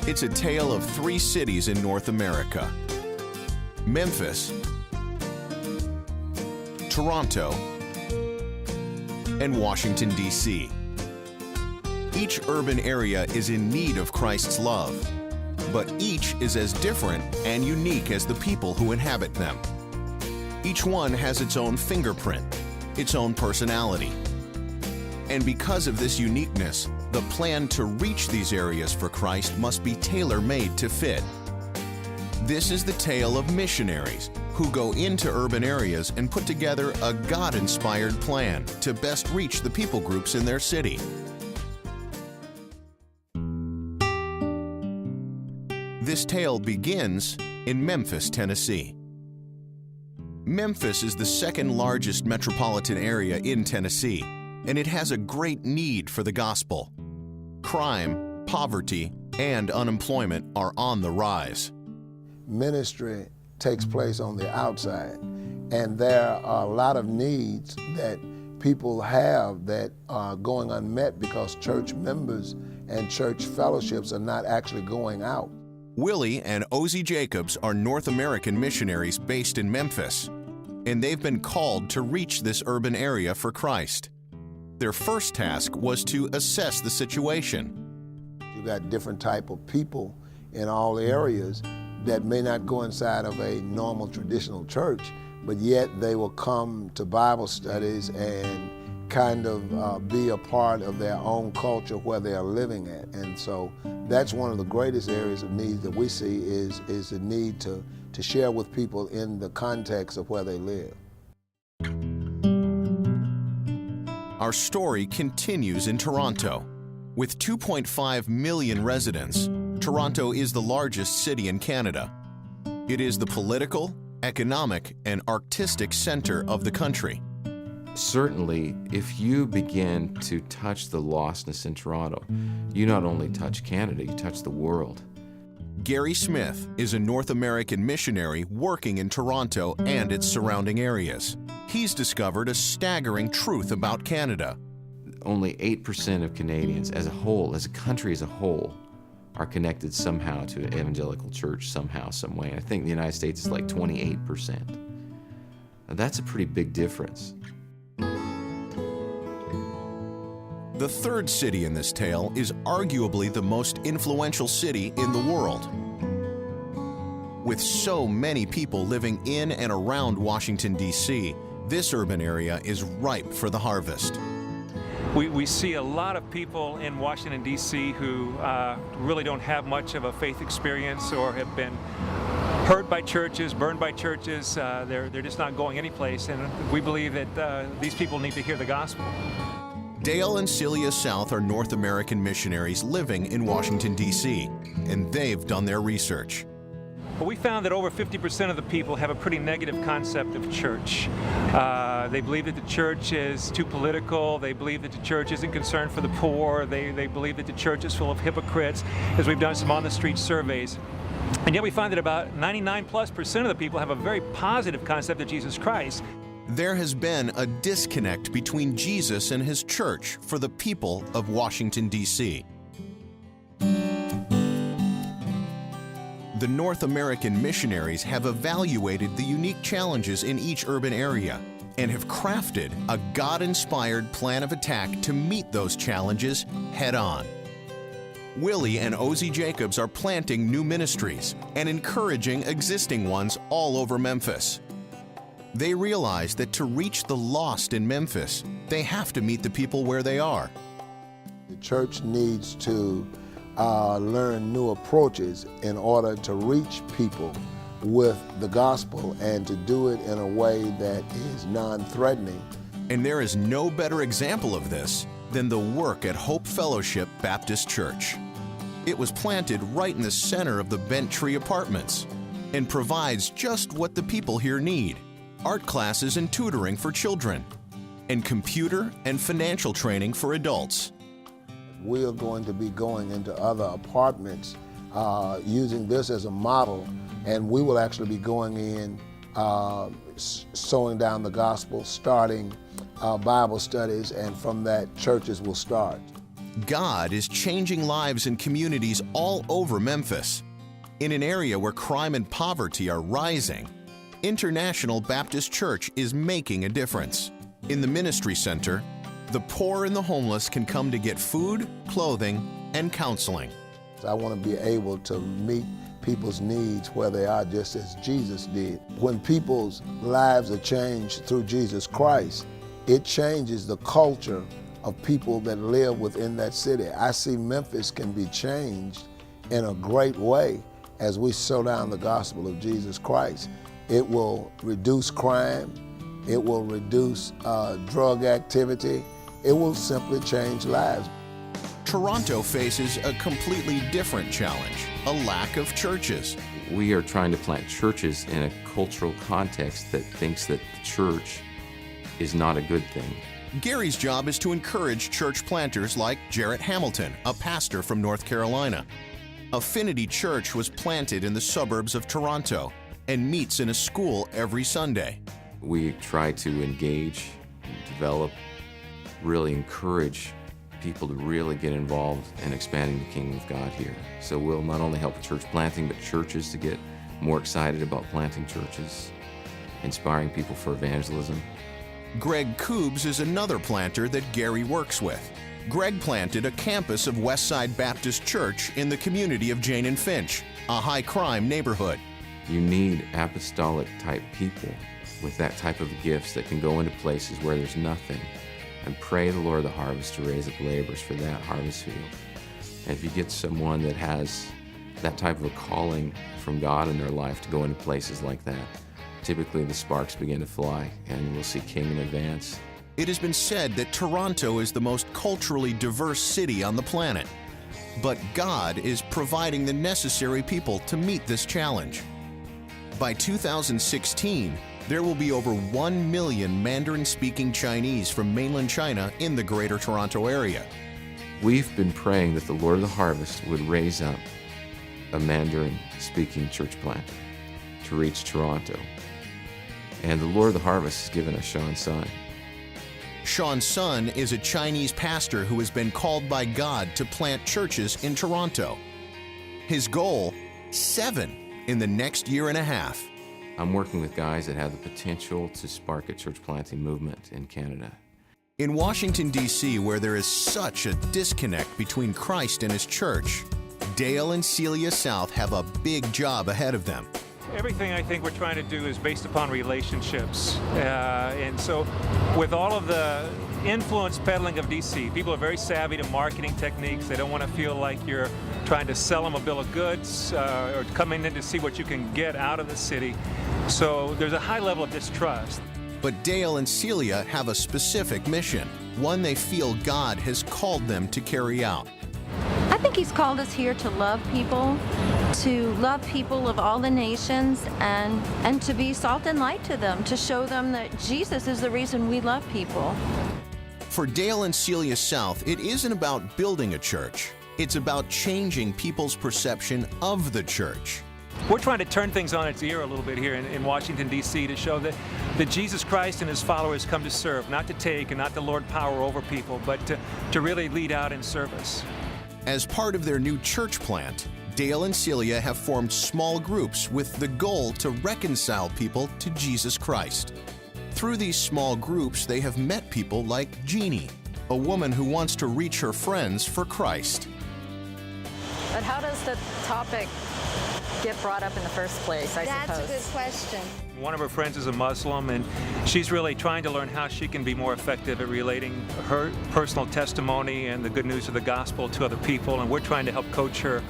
It's a tale of three cities in North America: Memphis, Toronto, and Washington, D.C. Each urban area is in need of Christ's love, but each is as different and unique as the people who inhabit them. Each one has its own fingerprint, its own personality. And because of this uniqueness, the plan to reach these areas for Christ must be tailor-made to fit. This is the tale of missionaries who go into urban areas and put together a God-inspired plan to best reach the people groups in their city. This tale begins in Memphis, Tennessee. Memphis is the second largest metropolitan area in Tennessee, and it has a great need for the gospel. Crime, poverty, and unemployment are on the rise. Ministry takes place on the outside, and there are a lot of needs that people have that are going unmet because church members and church fellowships are not actually going out. Willie and Ozzie Jacobs are North American missionaries based in Memphis, and they've been called to reach this urban area for Christ. Their first task was to assess the situation. You got different type of people in all areas that may not go inside of a normal traditional church, but yet they will come to Bible studies and kind of be a part of their own culture where they are living at. And so that's one of the greatest areas of need that we see is the need to share with people in the context of where they live. Our story continues in Toronto. With 2.5 million residents, Toronto is the largest city in Canada. It is the political, economic, and artistic center of the country. Certainly, if you begin to touch the lostness in Toronto, you not only touch Canada, you touch the world. Gary Smith is a North American missionary working in Toronto and its surrounding areas. He's discovered a staggering truth about Canada. Only 8% of Canadians as a whole, as a country as a whole, are connected somehow to an evangelical church somehow, some way. And I think the United States is like 28%. Now, that's a pretty big difference. The third city in this tale is arguably the most influential city in the world. With so many people living in and around Washington, D.C., this urban area is ripe for the harvest. We see a lot of people in Washington, D.C. who really don't have much of a faith experience or have been hurt by churches, burned by churches. They're just not going anyplace, and we believe that these people need to hear the gospel. Dale and Celia South are North American missionaries living in Washington, D.C., and they've done their research. But we found that over 50% of the people have a pretty negative concept of church. They believe that the church is too political. They believe that the church isn't concerned for the poor. They believe that the church is full of hypocrites, as we've done some on-the-street surveys. And yet we find that about 99+% of the people have a very positive concept of Jesus Christ. There has been a disconnect between Jesus and his church for the people of Washington, D.C. The North American missionaries have evaluated the unique challenges in each urban area and have crafted a God-inspired plan of attack to meet those challenges head-on. Willie and Ozzie Jacobs are planting new ministries and encouraging existing ones all over Memphis. They realize that to reach the lost in Memphis, they have to meet the people where they are. The church needs to learn new approaches in order to reach people with the gospel and to do it in a way that is non-threatening. And there is no better example of this than the work at Hope Fellowship Baptist Church. It was planted right in the center of the Bent Tree Apartments and provides just what the people here need: art classes and tutoring for children, and computer and financial training for adults. We are going to be going into other apartments using this as a model, and we will actually be going in, sowing down the gospel, starting Bible studies, and from that, churches will start. God is changing lives in communities all over Memphis. In an area where crime and poverty are rising, International Baptist Church is making a difference. In the ministry center, the poor and the homeless can come to get food, clothing, and counseling. I want to be able to meet people's needs where they are, just as Jesus did. When people's lives are changed through Jesus Christ, it changes the culture of people that live within that city. I see Memphis can be changed in a great way as we slow down the gospel of Jesus Christ. It will reduce crime, it will reduce drug activity, it will simply change lives. Toronto faces a completely different challenge, a lack of churches. We are trying to plant churches in a cultural context that thinks that the church is not a good thing. Gary's job is to encourage church planters like Jarrett Hamilton, a pastor from North Carolina. Affinity Church was planted in the suburbs of Toronto and meets in a school every Sunday. We try to engage, develop, really encourage people to really get involved in expanding the kingdom of God here. So we'll not only help with church planting, but churches to get more excited about planting churches, inspiring people for evangelism. Greg Koobs is another planter that Gary works with. Greg planted a campus of Westside Baptist Church in the community of Jane and Finch, a high-crime neighborhood. You need apostolic-type people with that type of gifts that can go into places where there's nothing and pray the Lord of the harvest to raise up laborers for that harvest field. And if you get someone that has that type of a calling from God in their life to go into places like that, typically the sparks begin to fly and we'll see kingdom advance. It has been said that Toronto is the most culturally diverse city on the planet. But God is providing the necessary people to meet this challenge. By 2016, there will be over 1 million Mandarin-speaking Chinese from mainland China in the Greater Toronto area. We've been praying that the Lord of the harvest would raise up a Mandarin-speaking church planter to reach Toronto. And the Lord of the harvest has given us Sean Sun. Sean Sun is a Chinese pastor who has been called by God to plant churches in Toronto. His goal, 7 in the next year and a half. I'm working with guys that have the potential to spark a church planting movement in Canada. In Washington, D.C., where there is such a disconnect between Christ and his church, Dale and Celia South have a big job ahead of them. Everything I think we're trying to do is based upon relationships. And so with all of the influence peddling of DC, people are very savvy to marketing techniques. They don't want to feel like you're trying to sell them a bill of goods or coming in to see what you can get out of the city. So there's a high level of distrust. But Dale and Celia have a specific mission, one they feel God has called them to carry out. I think he's called us here to love people of all the nations and to be salt and light to them, to show them that Jesus is the reason we love people. For Dale and Celia South, it isn't about building a church. It's about changing people's perception of the church. We're trying to turn things on its ear a little bit here in Washington, D.C. to show that Jesus Christ and his followers come to serve, not to take and not to lord power over people, but to really lead out in service. As part of their new church plant, Dale and Celia have formed small groups with the goal to reconcile people to Jesus Christ. Through these small groups, they have met people like Jeannie, a woman who wants to reach her friends for Christ. But how does the topic get brought up in the first place, I suppose? That's a good question. One of her friends is a Muslim, and she's really trying to learn how she can be more effective at relating her personal testimony and the good news of the gospel to other people, and we're trying to help coach her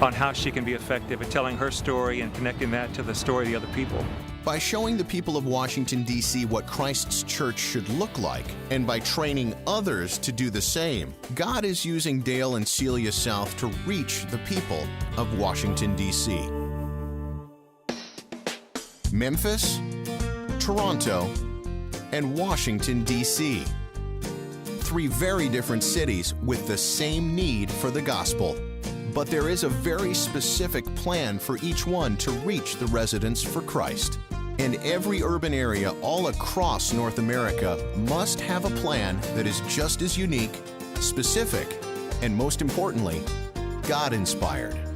on how she can be effective at telling her story and connecting that to the story of the other people. By showing the people of Washington, D.C. what Christ's church should look like, and by training others to do the same, God is using Dale and Celia South to reach the people of Washington, D.C. Memphis, Toronto, and Washington, D.C. 3 very different cities with the same need for the gospel. But there is a very specific plan for each one to reach the residents for Christ. And every urban area all across North America must have a plan that is just as unique, specific, and most importantly, God-inspired.